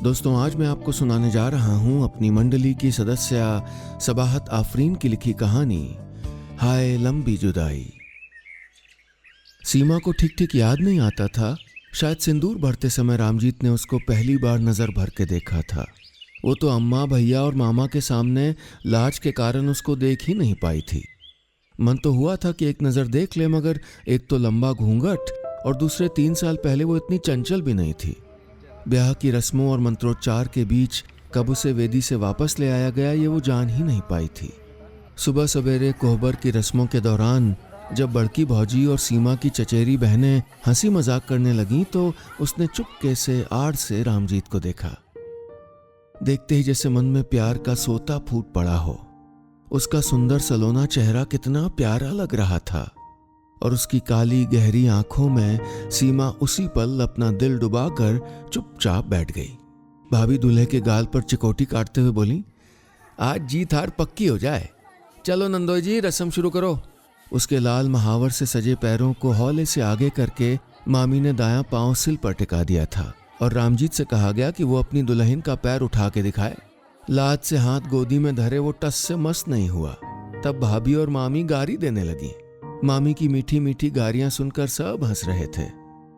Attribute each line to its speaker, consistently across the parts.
Speaker 1: दोस्तों, आज मैं आपको सुनाने जा रहा हूं अपनी मंडली की सदस्य सबाहत आफरीन की लिखी कहानी हाय लंबी जुदाई। सीमा को ठीक ठीक याद नहीं आता था। शायद सिंदूर भरते समय रामजीत ने उसको पहली बार नजर भर के देखा था। वो तो अम्मा, भैया और मामा के सामने लाज के कारण उसको देख ही नहीं पाई थी। मन तो हुआ था कि एक नजर देख ले, मगर एक तो लंबा घूंघट और दूसरे 3 साल पहले वो इतनी चंचल भी नहीं थी। ब्याह की रस्मों और मंत्रोच्चार के बीच कब उसे वेदी से वापस ले आया गया, ये वो जान ही नहीं पाई थी। सुबह सवेरे कोहबर की रस्मों के दौरान जब बड़की भौजी और सीमा की चचेरी बहनें हंसी मजाक करने लगीं तो उसने चुपके से आड़ से रामजीत को देखा। देखते ही जैसे मन में प्यार का सोता फूट पड़ा हो। उसका सुंदर सलोना चेहरा कितना प्यारा लग रहा था और उसकी काली गहरी आंखों में सीमा उसी पल अपना दिल डुबाकर चुपचाप बैठ गई। भाभी दूल्हे के गाल पर चिकोटी काटते हुए बोली, आज जीत हार पक्की हो जाए। चलो नंदोई जी, रस्म शुरू करो। उसके लाल महावर से सजे पैरों को हौले से आगे करके मामी ने दायां पांव सिल पर टिका दिया था और रामजीत से कहा गया कि वो अपनी दुल्हन का पैर उठा के दिखाए। लाज से हाथ गोदी में धरे वो टस से मस्त नहीं हुआ। तब भाभी और मामी गारी देने लगी। मामी की मीठी मीठी गारियां सुनकर सब हंस रहे थे।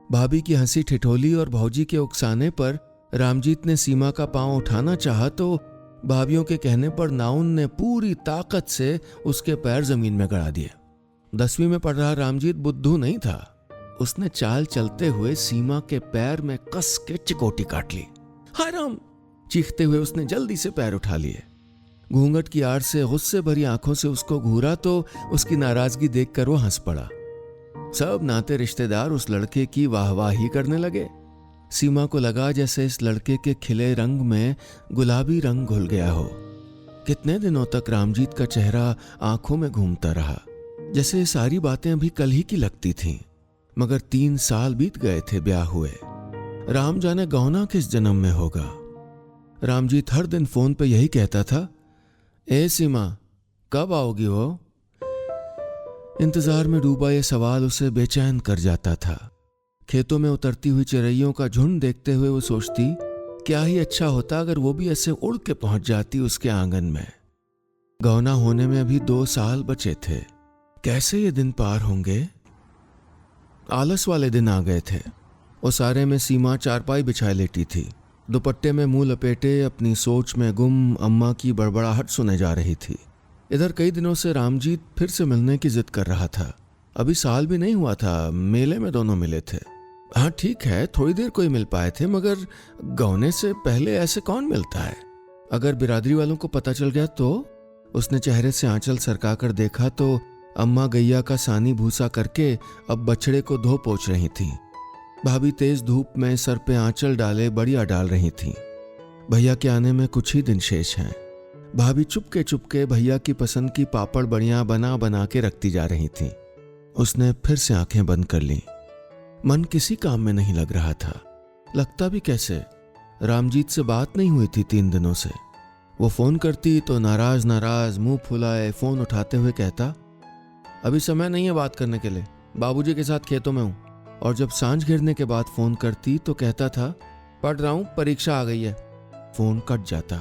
Speaker 1: भाभी की हंसी ठिठोली और भौजी के उकसाने पर रामजीत ने सीमा का पांव उठाना चाहा तो भाभियों के कहने पर नाउन ने पूरी ताकत से उसके पैर जमीन में गड़ा दिए। 10वीं में पढ़ रहा रामजीत बुद्धू नहीं था। उसने चाल चलते हुए सीमा के पैर में कस के चिकोटी काट ली। हाय राम! चीखते हुए उसने जल्दी से पैर उठा लिए। घूंघट की आड़ से गुस्से भरी आंखों से उसको घूरा तो उसकी नाराजगी देखकर वो हंस पड़ा। सब नाते रिश्तेदार उस लड़के की वाहवाही करने लगे। सीमा को लगा जैसे इस लड़के के खिले रंग में गुलाबी रंग घुल गया हो। कितने दिनों तक रामजीत का चेहरा आंखों में घूमता रहा, जैसे ये सारी बातें अभी कल ही की लगती थीं। मगर 3 साल बीत गए थे ब्याह हुए। राम जाने गौना किस जन्म में होगा। रामजीत हर दिन फोन पे यही कहता था, ए सीमा, कब आओगी हो? इंतजार में डूबा ये सवाल उसे बेचैन कर जाता था। खेतों में उतरती हुई चिड़ैयों का झुंड देखते हुए वो सोचती, क्या ही अच्छा होता अगर वो भी ऐसे उड़ के पहुंच जाती उसके आंगन में। गौना होने में अभी 2 साल बचे थे। कैसे ये दिन पार होंगे? आलस वाले दिन आ गए थे। ओसारे में सीमा चारपाई बिछाए लेटी थी। दुपट्टे में मुंह लपेटे अपनी सोच में गुम अम्मा की बड़बड़ाहट सुने जा रही थी। इधर कई दिनों से रामजीत फिर से मिलने की जिद कर रहा था। अभी साल भी नहीं हुआ था, मेले में दोनों मिले थे। हाँ ठीक है, थोड़ी देर कोई मिल पाए थे, मगर गौने से पहले ऐसे कौन मिलता है? अगर बिरादरी वालों को पता चल गया तो? उसने चेहरे से आंचल सरका कर देखा तो अम्मा गैया का सानी भूसा करके अब बछड़े को धो पोंछ रही थी। भाभी तेज धूप में सर पे आंचल डाले बढ़िया डाल रही थी। भैया के आने में कुछ ही दिन शेष हैं। भाभी चुपके चुपके भैया की पसंद की पापड़ बढ़िया बना बना के रखती जा रही थी। उसने फिर से आंखें बंद कर ली। मन किसी काम में नहीं लग रहा था। लगता भी कैसे? रामजीत से बात नहीं हुई थी 3 दिनों से। वो फोन करती तो नाराज नाराज मुंह फुलाए फोन उठाते हुए कहता, अभी समय नहीं है बात करने के लिए, बाबूजी के साथ खेतों में हूं। और जब सांझ गिरने के बाद फोन करती तो कहता था, पढ़ रहा हूं, परीक्षा आ गई है। फोन कट जाता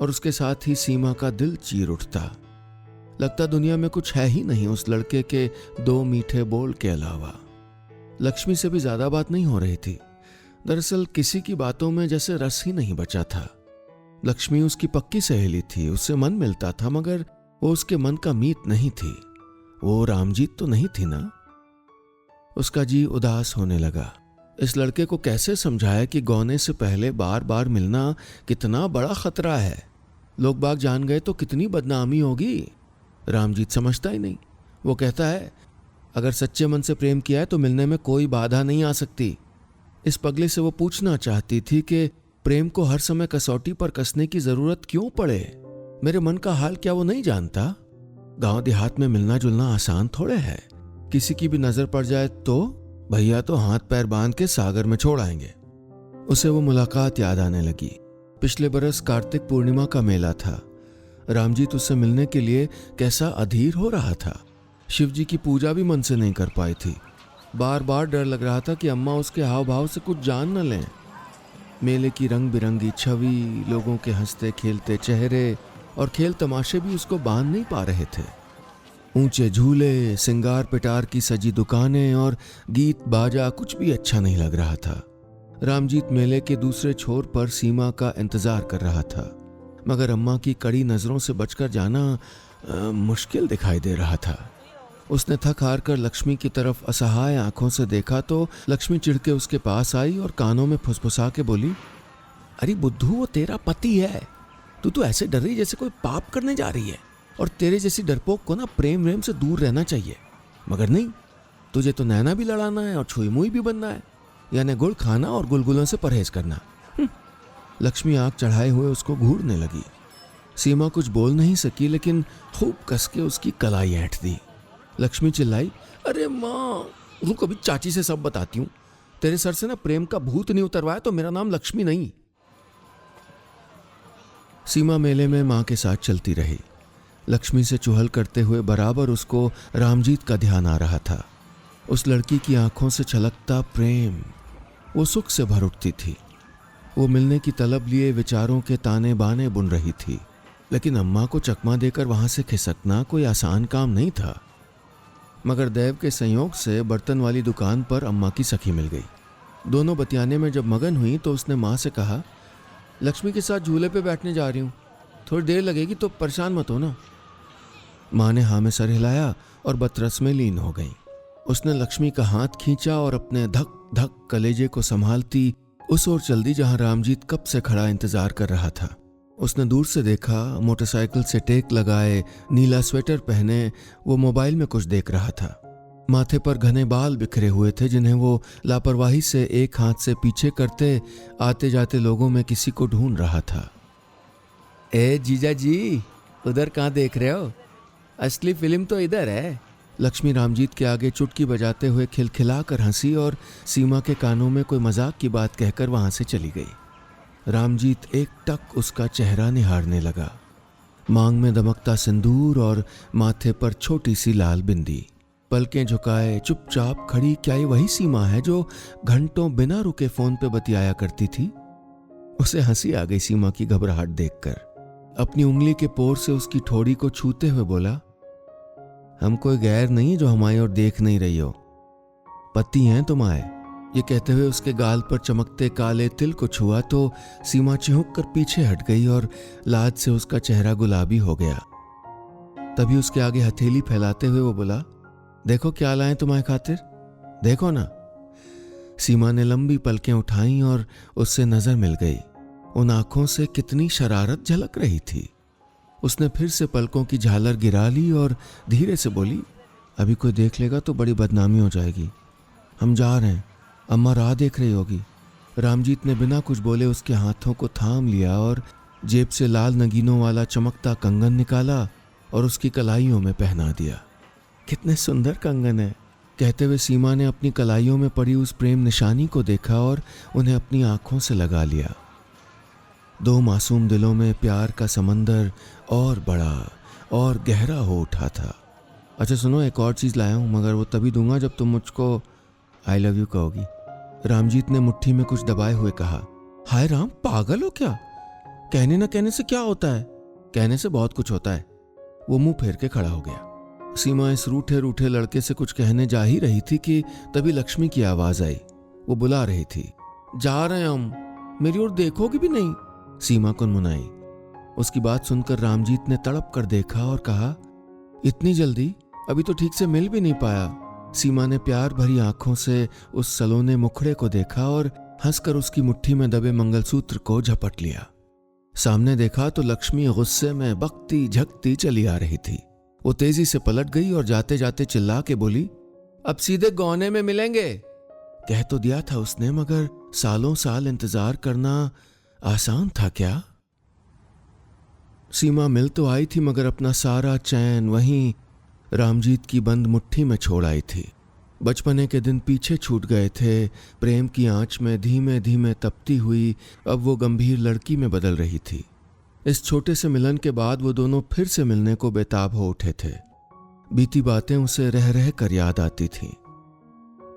Speaker 1: और उसके साथ ही सीमा का दिल चीर उठता। लगता दुनिया में कुछ है ही नहीं उस लड़के के 2 मीठे बोल के अलावा। लक्ष्मी से भी ज्यादा बात नहीं हो रही थी। दरअसल किसी की बातों में जैसे रस ही नहीं बचा था। लक्ष्मी उसकी पक्की सहेली थी, उससे मन मिलता था, मगर वो उसके मन का मीत नहीं थी। वो रामजीत तो नहीं थी ना। उसका जी उदास होने लगा। इस लड़के को कैसे समझाया कि गौने से पहले बार बार मिलना कितना बड़ा खतरा है। लोग बाग जान गए तो कितनी बदनामी होगी। रामजीत समझता ही नहीं। वो कहता है, अगर सच्चे मन से प्रेम किया है तो मिलने में कोई बाधा नहीं आ सकती। इस पगले से वो पूछना चाहती थी कि प्रेम को हर समय कसौटी पर कसने की जरूरत क्यों पड़े। मेरे मन का हाल क्या वो नहीं जानता? गांव देहात में मिलना जुलना आसान थोड़े है। किसी की भी नजर पड़ जाए तो भैया तो हाथ पैर बांध के सागर में छोड़ आएंगे। उसे वो मुलाकात याद आने लगी। पिछले बरस कार्तिक पूर्णिमा का मेला था। रामजीत उससे मिलने के लिए कैसा अधीर हो रहा था। शिवजी की पूजा भी मन से नहीं कर पाई थी। बार बार डर लग रहा था कि अम्मा उसके हाव भाव से कुछ जान न लें। मेले की रंग बिरंगी छवि, लोगों के हंसते खेलते चेहरे और खेल तमाशे भी उसको बांध नहीं पा रहे थे। ऊंचे झूले, सिंगार पिटार की सजी दुकानें और गीत बाजा कुछ भी अच्छा नहीं लग रहा था। रामजीत मेले के दूसरे छोर पर सीमा का इंतजार कर रहा था, मगर अम्मा की कड़ी नजरों से बचकर जाना मुश्किल दिखाई दे रहा था। उसने थक हार कर लक्ष्मी की तरफ असहाय आंखों से देखा तो लक्ष्मी चिढ़ के उसके पास आई और कानों में फुसफुसा के बोली, अरे बुद्धू, वो तेरा पति है। तू तो ऐसे डर रही जैसे कोई पाप करने जा रही है, और तेरे जैसी डरपोक को ना प्रेम व्रेम से दूर रहना चाहिए। मगर नहीं, तुझे तो नैना भी लड़ाना है और छुई मुई भी बनना है, यानी गुड़ खाना और गुलगुलों से परहेज करना। लक्ष्मी आंख चढ़ाए हुए उसको घूरने लगी। सीमा कुछ बोल नहीं सकी, लेकिन खूब कस के उसकी कलाई ऐंठ दी। लक्ष्मी चिल्लाई, अरे माँ, रुक, अभी चाची से सब बताती हूँ। तेरे सर से ना प्रेम का भूत नहीं उतरवाया तो मेरा नाम लक्ष्मी नहीं। सीमा मेले में माँ के साथ चलती रही। लक्ष्मी से चुहल करते हुए बराबर उसको रामजीत का ध्यान आ रहा था। उस लड़की की आंखों से छलकता प्रेम, वो सुख से भर उठती थी। वो मिलने की तलब लिए विचारों के ताने बाने बुन रही थी, लेकिन अम्मा को चकमा देकर वहां से खिसकना कोई आसान काम नहीं था। मगर दैव के संयोग से बर्तन वाली दुकान पर अम्मा की सखी मिल गई। दोनों बतियाने में जब मगन हुई तो उसने माँ से कहा, लक्ष्मी के साथ झूले पे बैठने जा रही हूँ, थोड़ी देर लगेगी तो परेशान मत हो ना। माँ ने हाँ में सर हिलाया और बतरस में लीन हो गई। उसने लक्ष्मी का हाथ खींचा और अपने धक धक कलेजे को संभालती उस ओर चल दी जहां रामजीत कब से खड़ा इंतजार कर रहा था। उसने दूर से देखा, मोटरसाइकिल से टेक लगाए, नीला स्वेटर पहने वो मोबाइल में कुछ देख रहा था। माथे पर घने बाल बिखरे हुए थे जिन्हें वो लापरवाही से एक हाथ से पीछे करते आते जाते लोगों में किसी को ढूंढ रहा था। ए जीजा जी, उधर कहाँ देख रहे हो? असली फिल्म तो इधर है। लक्ष्मी रामजीत के आगे चुटकी बजाते हुए खिलखिला कर हंसी और सीमा के कानों में कोई मजाक की बात कहकर वहां से चली गई। रामजीत एक टक उसका चेहरा निहारने लगा। मांग में दमकता सिंदूर और माथे पर छोटी सी लाल बिंदी। पलकें झुकाए चुपचाप खड़ी, क्या ये वही सीमा है जो घंटों बिना रुके फोन पे बतियाया करती थी? उसे हंसी आ गई सीमा की घबराहट देखकर। अपनी उंगली के पोर से उसकी ठोड़ी को छूते हुए बोला, हम कोई गैर नहीं जो हमारी ओर देख नहीं रही हो, पति हैं तुम्हारे। ये कहते हुए उसके गाल पर चमकते काले तिल को छुआ तो सीमा चिहुक कर पीछे हट गई और लाज से उसका चेहरा गुलाबी हो गया। तभी उसके आगे हथेली फैलाते हुए वो बोला, देखो क्या लाए तुम्हारे खातिर, देखो ना। सीमा ने लंबी पलकें उठाई और उससे नजर मिल गई। उन आंखों से कितनी शरारत झलक रही थी। उसने फिर से पलकों की झालर गिरा ली और धीरे से बोली, अभी कोई देख लेगा तो बड़ी बदनामी हो जाएगी, हम जा रहे हैं, अम्मा राह देख रही होगी। रामजीत ने बिना कुछ बोले उसके हाथों को थाम लिया और जेब से लाल नगीनों वाला चमकता कंगन निकाला और उसकी कलाइयों में पहना दिया। कितने सुंदर कंगन है, कहते हुए सीमा ने अपनी कलाइयों में पड़ी उस प्रेम निशानी को देखा और उन्हें अपनी आंखों से लगा लिया। दो मासूम दिलों में प्यार का समंदर और बड़ा और गहरा हो उठा था। अच्छा सुनो, एक और चीज़ लाया हूँ, मगर वो तभी दूंगा जब तुम मुझको आई लव यू कहोगी। रामजीत ने मुट्ठी में कुछ दबाए हुए कहा। हाय राम, पागल हो क्या? कहने न कहने से क्या होता है? कहने से बहुत कुछ होता है। वो मुंह फेर के खड़ा हो गया। सीमा इस रूठे रूठे लड़के से कुछ कहने जा ही रही थी कि तभी लक्ष्मी की आवाज आई। वो बुला रही थी, जा रहे हैं हम, मेरी ओर देखोगी भी नहीं। सीमा कुनमुनाई। उसकी बात सुनकर रामजीत ने तड़प कर देखा और कहा, इतनी जल्दी? अभी तो ठीक से मिल भी नहीं पाया। सीमा ने प्यार भरी आंखों से उस सलोने मुखड़े को देखा और हंसकर उसकी मुट्ठी में दबे मंगलसूत्र को झपट लिया। सामने देखा तो लक्ष्मी गुस्से में बकती झकती चली आ रही थी। वो तेजी से पलट गई और जाते जाते चिल्ला के बोली, अब सीधे गौने में मिलेंगे। कह तो दिया था उसने, मगर सालों साल इंतजार करना आसान था क्या? सीमा मिल तो आई थी, मगर अपना सारा चैन वहीं रामजीत की बंद मुट्ठी में छोड़ आई थी। बचपने के दिन पीछे छूट गए थे। प्रेम की आंच में धीमे धीमे तपती हुई अब वो गंभीर लड़की में बदल रही थी। इस छोटे से मिलन के बाद वो दोनों फिर से मिलने को बेताब हो उठे थे। बीती बातें उसे रह रह कर याद आती थीं।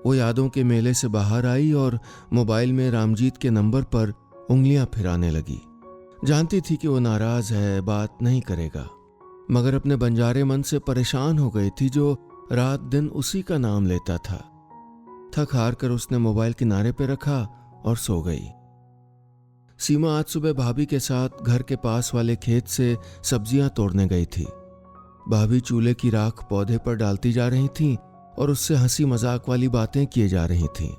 Speaker 1: वो यादों के मेले से बाहर आई और मोबाइल में रामजीत के नंबर पर उंगलियां फिराने लगी। जानती थी कि वो नाराज है, बात नहीं करेगा, मगर अपने बंजारे मन से परेशान हो गई थी जो रात दिन उसी का नाम लेता था। थक हार कर उसने मोबाइल किनारे पे रखा और सो गई। सीमा आज सुबह भाभी के साथ घर के पास वाले खेत से सब्जियां तोड़ने गई थी। भाभी चूल्हे की राख पौधे पर डालती जा रही थीं और उससे हंसी मजाक वाली बातें किए जा रही थीं।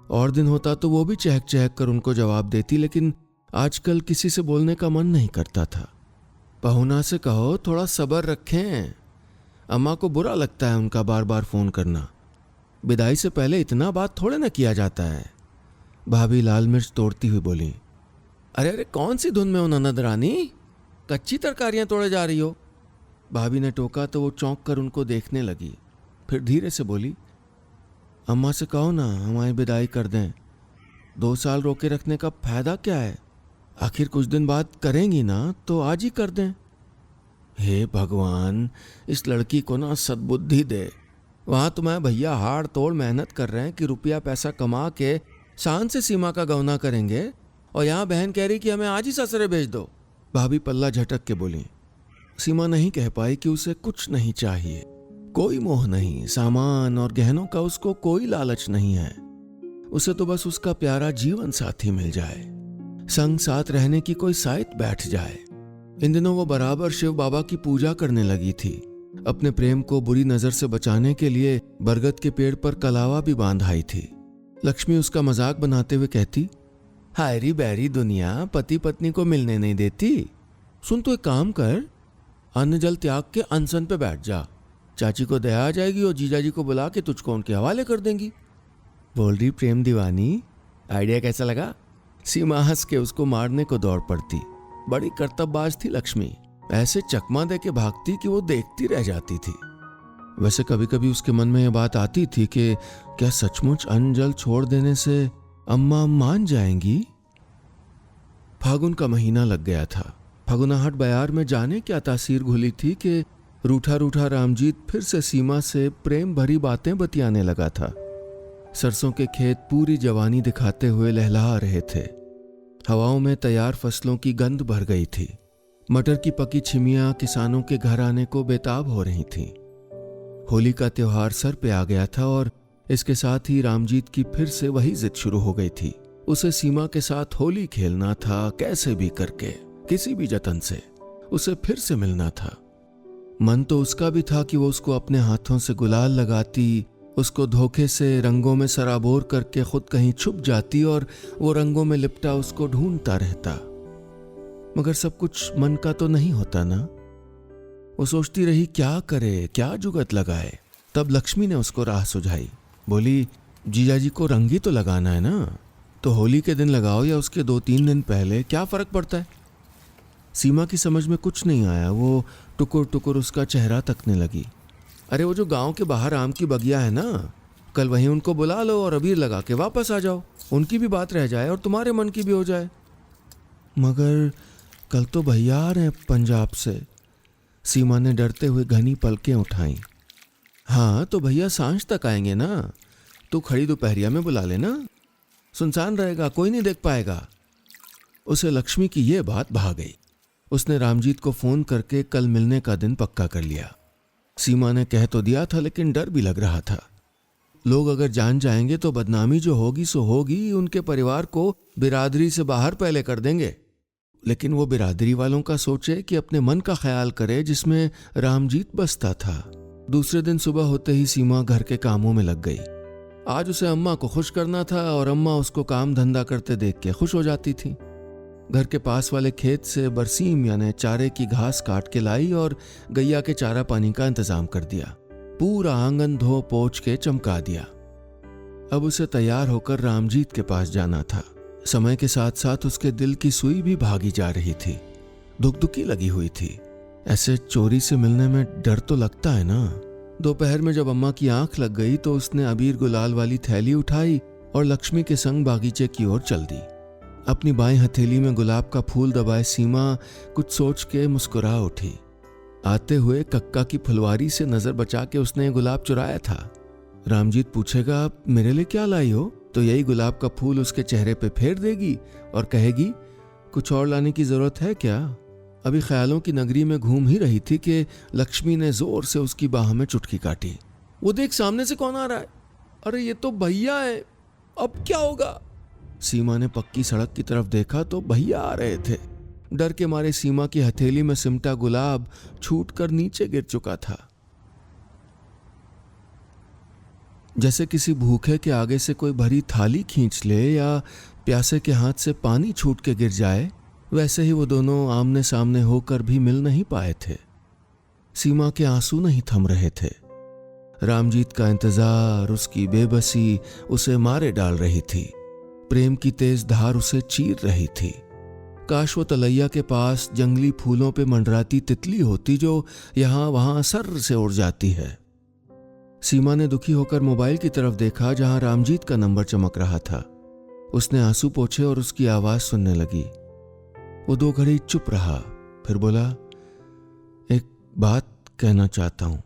Speaker 1: और दिन होता तो वो भी चहक चहक कर उनको जवाब देती, लेकिन आजकल किसी से बोलने का मन नहीं करता था। पहुना से कहो थोड़ा सब्र रखें, अम्मा को बुरा लगता है उनका बार बार फोन करना। विदाई से पहले इतना बात थोड़े ना किया जाता है। भाभी लाल मिर्च तोड़ती हुई बोली। अरे अरे कौन सी धुन में हो ननद रानी, कच्ची तरकारियां तोड़े जा रही हो। भाभी ने टोका तो वो चौंक कर उनको देखने लगी, फिर धीरे से बोली, अम्मा से कहो ना हमारी विदाई कर दें। 2 साल रोके रखने का फायदा क्या है, आखिर कुछ दिन बाद करेंगी ना तो आज ही कर दें। हे भगवान, इस लड़की को ना सद्बुद्धि दे। वहां तुम्हारे भैया हाड़ तोड़ मेहनत कर रहे हैं कि रुपया पैसा कमा के शान से सीमा का गौना करेंगे, और यहाँ बहन कह रही कि हमें आज ही ससुरे भेज दो। भाभी पल्ला झटक के बोली। सीमा नहीं कह पाई कि उसे कुछ नहीं चाहिए, कोई मोह नहीं, सामान और गहनों का उसको कोई लालच नहीं है। उसे तो बस उसका प्यारा जीवन साथी मिल जाए, संग साथ रहने की कोई साइत बैठ जाए। इन दिनों वो बराबर शिव बाबा की पूजा करने लगी थी। अपने प्रेम को बुरी नजर से बचाने के लिए बरगद के पेड़ पर कलावा भी बांध आई थी। लक्ष्मी उसका मजाक बनाते हुए कहती, हायरी बैरी दुनिया पति पत्नी को मिलने नहीं देती। सुन तो एक काम कर, अन्न जल त्याग के अनशन पे बैठ जा, चाची को दया आ जाएगी और जीजाजी को बुला के तुझको उनके हवाले कर देंगी। बोल रही प्रेम दीवानी, आइडिया कैसा लगा। सीमा हंस के उसको मारने को दौड़ पड़ती। बड़ी कर्तव्यबाज थी लक्ष्मी, ऐसे चकमा दे के भागती कि वो देखती रह जाती थी। वैसे कभी कभी उसके मन में यह बात आती थी कि क्या सचमुच अन्न जल छोड़ देने से अम्मा मान जाएंगी। फागुन का महीना लग गया था। फागुनाहट बयार में जाने क्या तासीर घुली थी कि रूठा रूठा रामजीत फिर से सीमा से प्रेम भरी बातें बतियाने लगा था। सरसों के खेत पूरी जवानी दिखाते हुए लहलहा रहे थे। हवाओं में तैयार फसलों की गंध भर गई थी। मटर की पकी छिमियां किसानों के घर आने को बेताब हो रही थीं। होली का त्योहार सर पे आ गया था और इसके साथ ही रामजीत की फिर से वही जिद शुरू हो गई थी। उसे सीमा के साथ होली खेलना था, कैसे भी करके, किसी भी जतन से उसे फिर से मिलना था। मन तो उसका भी था कि वो उसको अपने हाथों से गुलाल लगाती, उसको धोखे से रंगों में सराबोर करके खुद कहीं छुप जाती और वो रंगों में लिपटा उसको ढूंढता रहता। मगर सब कुछ मन का तो नहीं होता ना। वो सोचती रही क्या करे, क्या जुगत लगाए। तब लक्ष्मी ने उसको राह सुझाई। बोली, जीजाजी को रंग ही तो लगाना है ना, तो होली के दिन लगाओ या उसके 2-3 दिन पहले, क्या फर्क पड़ता है। सीमा की समझ में कुछ नहीं आया। वो टुकुर टुकुर उसका चेहरा तकने लगी। अरे वो जो गांव के बाहर आम की बगिया है ना, कल वहीं उनको बुला लो और अबीर लगा के वापस आ जाओ। उनकी भी बात रह जाए और तुम्हारे मन की भी हो जाए। मगर कल तो भैया आ रहे हैं पंजाब से। सीमा ने डरते हुए घनी पलकें उठाई। हाँ तो भैया सांझ तक आएंगे ना, तू खड़ी दोपहरिया में बुला लेना, सुनसान रहेगा, कोई नहीं देख पाएगा। उसे लक्ष्मी की ये बात भा गई। उसने रामजीत को फोन करके कल मिलने का दिन पक्का कर लिया। सीमा ने कह तो दिया था, लेकिन डर भी लग रहा था। लोग अगर जान जाएंगे तो बदनामी जो होगी सो होगी, उनके परिवार को बिरादरी से बाहर पहले कर देंगे। लेकिन वो बिरादरी वालों का सोचे कि अपने मन का ख्याल करे, जिसमें रामजीत बसता था। दूसरे दिन सुबह होते ही सीमा घर के कामों में लग गई। आज उसे अम्मा को खुश करना था और अम्मा उसको काम धंधा करते देख के खुश हो जाती थी। घर के पास वाले खेत से बरसीम यानी चारे की घास काट के लाई और गैया के चारा पानी का इंतजाम कर दिया। पूरा आंगन धो पोंछ के चमका दिया। अब उसे तैयार होकर रामजीत के पास जाना था। समय के साथ साथ उसके दिल की सुई भी भागी जा रही थी, दुखदुखी लगी हुई थी। ऐसे चोरी से मिलने में डर तो लगता है ना। दोपहर में जब अम्मा की आंख लग गई तो उसने अबीर गुलाल वाली थैली उठाई और लक्ष्मी के संग बागीचे की ओर चल दी। अपनी बाएं हथेली में गुलाब का फूल दबाए सीमा कुछ सोच के मुस्कुरा उठी। आते हुए कक्का की फुलवारी से नजर बचा के उसने गुलाब चुराया था। रामजीत पूछेगा, मेरे लिए क्या लाई हो, तो यही गुलाब का फूल उसके चेहरे पे फेर देगी और कहेगी, कुछ और लाने की जरूरत है क्या? अभी ख्यालों की नगरी में घूम ही रही थी कि लक्ष्मी ने जोर से उसकी बाह में चुटकी काटी। वो देख, सामने से कौन आ रहा है? अरे ये तो भैया है, अब क्या होगा? सीमा ने पक्की सड़क की तरफ देखा तो भैया आ रहे थे। डर के मारे सीमा की हथेली में सिमटा गुलाब छूटकर नीचे गिर चुका था। जैसे किसी भूखे के आगे से कोई भरी थाली खींच ले या प्यासे के हाथ से पानी छूट के गिर जाए, वैसे ही वो दोनों आमने सामने होकर भी मिल नहीं पाए थे। सीमा के आंसू नहीं थम रहे थे। रामजीत का इंतजार, उसकी बेबसी उसे मारे डाल रही थी। प्रेम की तेज धार उसे चीर रही थी। काश वो तलैया के पास जंगली फूलों पे मंडराती तितली होती जो यहां वहां सर्र से उड़ जाती है। सीमा ने दुखी होकर मोबाइल की तरफ देखा जहां रामजीत का नंबर चमक रहा था। उसने आंसू पोंछे और उसकी आवाज सुनने लगी। वो 2 घड़ी चुप रहा, फिर बोला, एक बात कहना चाहता हूं,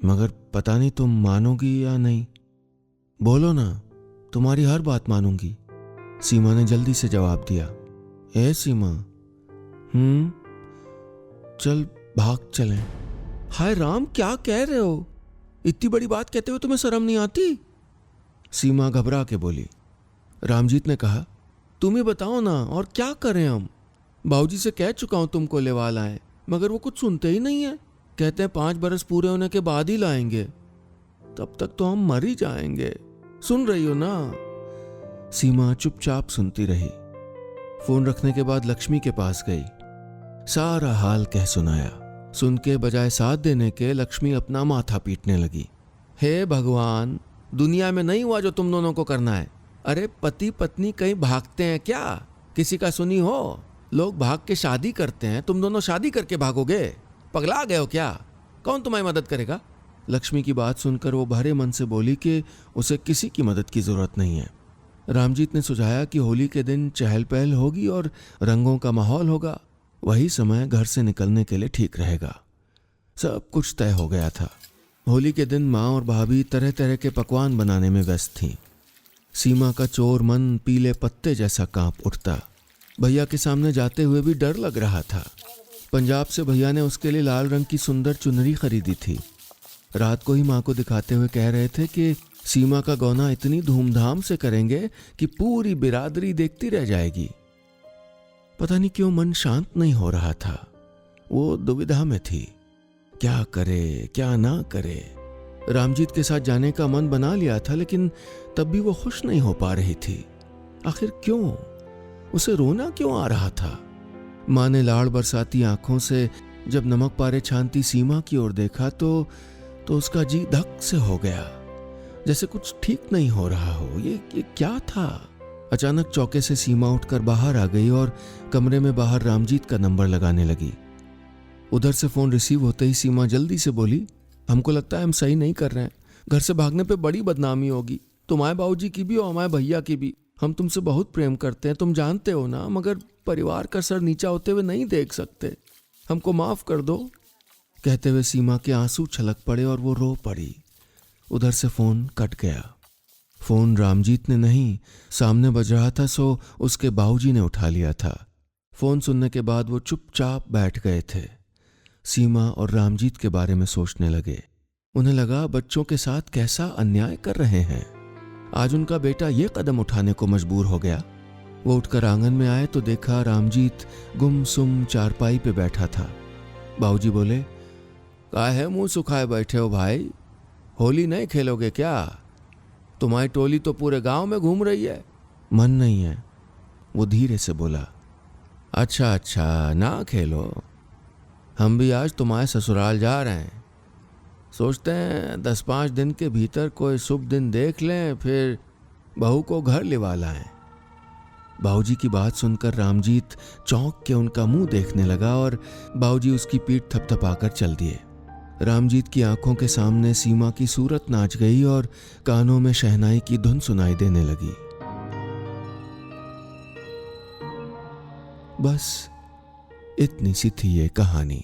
Speaker 1: मगर पता नहीं तुम मानोगी या नहीं। बोलो ना, तुम्हारी हर बात मानूंगी। सीमा ने जल्दी से जवाब दिया। ए सीमा, चल भाग चलें। हाय राम, क्या कह रहे हो? इतनी बड़ी बात कहते हुए तुम्हें शर्म नहीं आती? सीमा घबरा के बोली। रामजीत ने कहा, तुम ही बताओ ना, और क्या करें हम? बाबूजी से कह चुका हूं तुमको लेवा लाएं, मगर वो कुछ सुनते ही नहीं है। कहते हैं 5 बरस पूरे होने के बाद ही लाएंगे। तब तक तो हम मर ही जाएंगे। सुन रही हो ना? सीमा चुपचाप सुनती रही। फोन रखने के बाद लक्ष्मी के पास गई। सारा हाल कह सुनाया। सुन के बजाय साथ देने के लक्ष्मी अपना माथा पीटने लगी। हे भगवान, दुनिया में नहीं हुआ जो तुम दोनों को करना है। अरे पति पत्नी कहीं भागते हैं क्या? किसी का सुनी हो? लोग भाग के शादी करते हैं, तुम दोनों शादी करके भागोगे? पगला गए हो क्या? कौन तुम्हारी मदद करेगा? लक्ष्मी की बात सुनकर वो भरे मन से बोली कि उसे किसी की मदद की जरूरत नहीं है। रामजीत ने सुझाया कि होली के दिन चहल पहल होगी और रंगों का माहौल होगा, वही समय घर से निकलने के लिए ठीक रहेगा। सब कुछ तय हो गया था। होली के दिन माँ और भाभी तरह तरह के पकवान बनाने में व्यस्त थीं। सीमा का चोर मन पीले पत्ते जैसा कांप उठता। भैया के सामने जाते हुए भी डर लग रहा था। पंजाब से भैया ने उसके लिए लाल रंग की सुंदर चुनरी खरीदी थी। रात को ही माँ को दिखाते हुए कह रहे थे कि सीमा का गौना इतनी धूमधाम से करेंगे कि पूरी बिरादरी देखती रह जाएगी। पता नहीं क्यों मन शांत नहीं हो रहा था। वो दुविधा में थी, क्या करे क्या ना करे। रामजीत के साथ जाने का मन बना लिया था, लेकिन तब भी वो खुश नहीं हो पा रही थी। आखिर क्यों? उसे रोना क्यों आ रहा था? माँ ने लाड़ बरसाती आंखों से जब नमक पारे छानती सीमा की ओर देखा तो उसका जी धक से हो गया, जैसे कुछ ठीक नहीं हो रहा हो। ये क्या था? अचानक चौके से सीमा उठकर बाहर आ गई और कमरे में बाहर रामजीत का नंबर लगाने लगी। उधर से फोन रिसीव होते ही सीमा जल्दी से बोली, हमको लगता है हम सही नहीं कर रहे हैं। घर से भागने पे बड़ी बदनामी होगी, तुम्हारे बाबूजी की भी और हमारे भैया की भी। हम तुमसे बहुत प्रेम करते हैं, तुम जानते हो ना, मगर परिवार का सर नीचा होते हुए नहीं देख सकते। हमको माफ कर दो। कहते हुए सीमा के आंसू छलक पड़े और वो रो पड़ी। उधर से फोन कट गया। फोन रामजीत ने नहीं, सामने बज रहा था, सो उसके बाबूजी ने उठा लिया था। फोन सुनने के बाद वो चुपचाप बैठ गए थे। सीमा और रामजीत के बारे में सोचने लगे। उन्हें लगा बच्चों के साथ कैसा अन्याय कर रहे हैं। आज उनका बेटा ये कदम उठाने को मजबूर हो गया। वो उठकर आंगन में आए तो देखा रामजीत गुमसुम चारपाई पे बैठा था। बाबूजी बोले, काहे मुंह सुखाए बैठे हो भाई? होली नहीं खेलोगे क्या? तुम्हारी टोली तो पूरे गांव में घूम रही है। मन नहीं है, वो धीरे से बोला। अच्छा ना खेलो, हम भी आज तुम्हारे ससुराल जा रहे हैं। सोचते हैं 10-5 दिन के भीतर कोई शुभ दिन देख लें, फिर बहू को घर लिवा लाएं। बाबूजी की बात सुनकर रामजीत चौंक के उनका मुंह देखने लगा और बाबूजी उसकी पीठ थपथपाकर चल दिए। रामजीत की आंखों के सामने सीमा की सूरत नाच गई और कानों में शहनाई की धुन सुनाई देने लगी। बस इतनी सी थी ये कहानी।